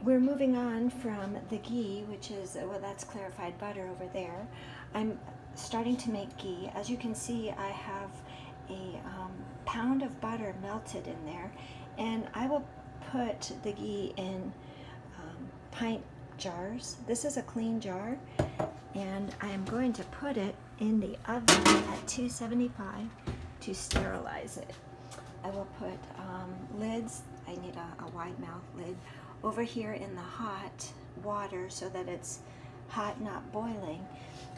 we're moving on from the ghee, which is, well, that's clarified butter over there. I'm starting to make ghee. As you can see, I have a pound of butter melted in there, and I will put the ghee in pint jars. This is a clean jar, and I am going to put it in the oven at 275 to sterilize it. I will put lids, I need a wide mouth lid, over here in the hot water so that it's hot, not boiling.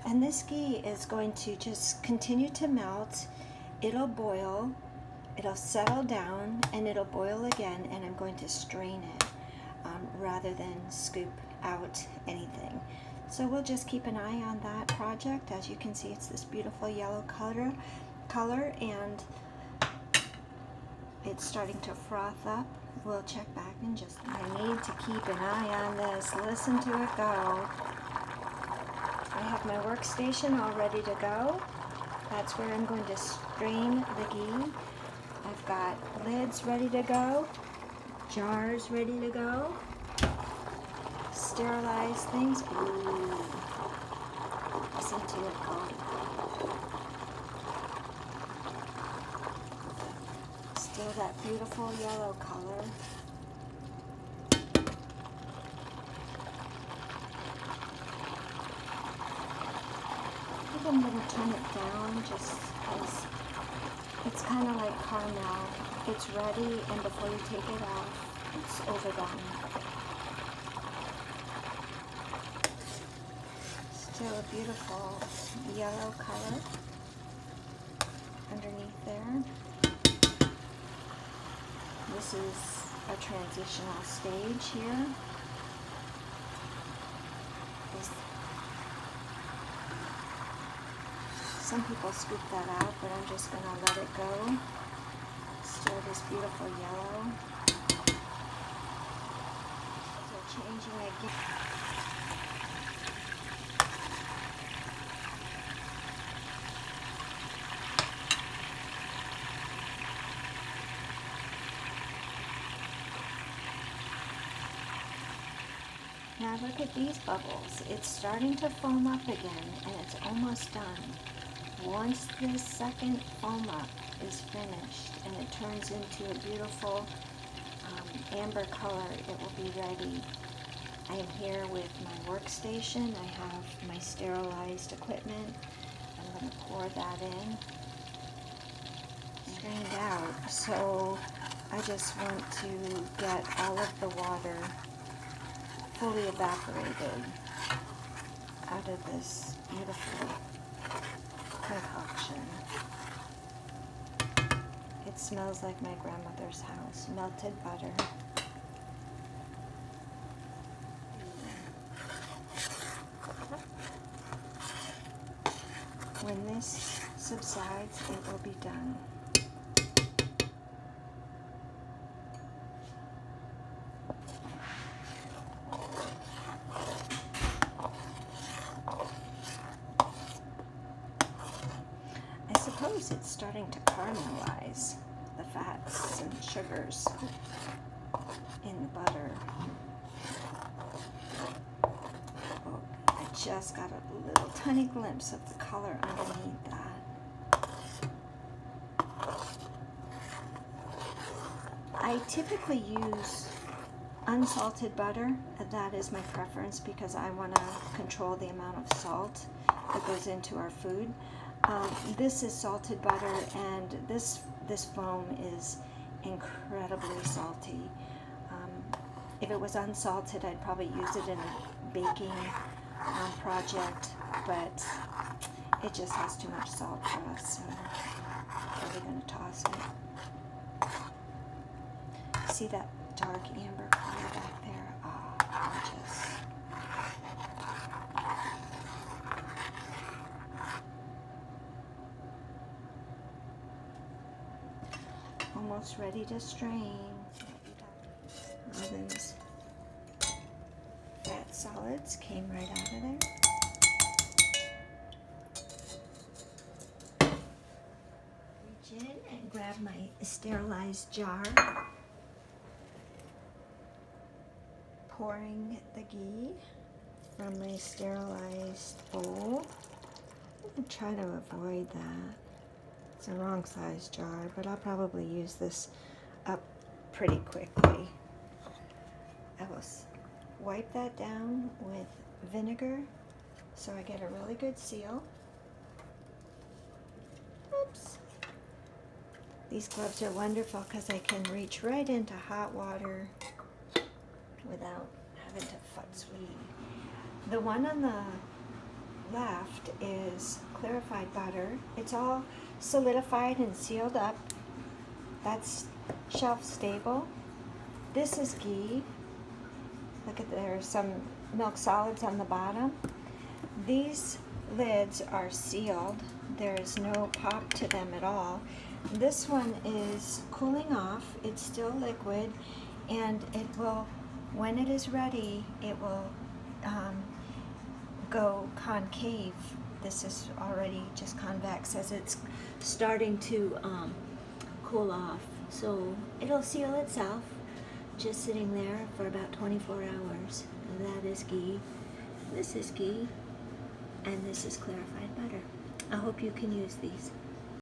And this ghee is going to just continue to melt. It'll boil, it'll settle down, and it'll boil again, and I'm going to strain it rather than scoop out anything. So we'll just keep an eye on that project. As you can see, it's this beautiful yellow color, and it's starting to froth up. We'll check back in just a minute. I need to keep an eye on this. Listen to it go. I have my workstation all ready to go. That's where I'm going to strain the ghee. I've got lids ready to go, jars ready to go, sterilize things. Ooh. Listen to it go. Still that beautiful yellow color. I think I'm going to turn it down just because it's kind of like caramel. It's ready, and before you take it off, it's overdone. Still a beautiful yellow color underneath there. This is a transitional stage here. Some people scoop that out, but I'm just going to let it go. Still this beautiful yellow. So changing again. Now look at these bubbles. It's starting to foam up again, and it's almost done. Once this second foam up is finished and it turns into a beautiful amber color, it will be ready. I am here with my workstation. I have my sterilized equipment. I'm going to pour that in. Strained out. So I just want to get all of the water fully evaporated out of this beautiful concoction. It smells like my grandmother's house. Melted butter. When this subsides, it will be done. I suppose it's starting to caramelize the fats and sugars in the butter. Oh, I just got a little tiny glimpse of the color underneath that. I typically use unsalted butter. That is my preference because I want to control the amount of salt that goes into our food. This is salted butter, and this foam is incredibly salty. If it was unsalted, I'd probably use it in a baking project, but it just has too much salt for us, so I'm probably going to toss it. See that dark amber color back there? Oh, gorgeous. Almost ready to strain. Robin's fat solids came right out of there. Reach in and grab my sterilized jar. pouring the ghee from my sterilized bowl. I'm trying to avoid that. It's a wrong size jar, but I'll probably use this up pretty quickly. I will wipe that down with vinegar so I get a really good seal. Oops. These gloves are wonderful because I can reach right into hot water without having to futz weed. The one on the left is clarified butter. It's all solidified and sealed up. That's shelf stable. This is ghee. Look at, there's some milk solids on the bottom. These lids are sealed. There's no pop to them at all. This one is cooling off. It's still liquid, and it will, when it is ready, it will go concave. This is already just convex as it's starting to cool off. So it'll seal itself, just sitting there for about 24 hours. And that is ghee. This is ghee, and this is clarified butter. I hope you can use these.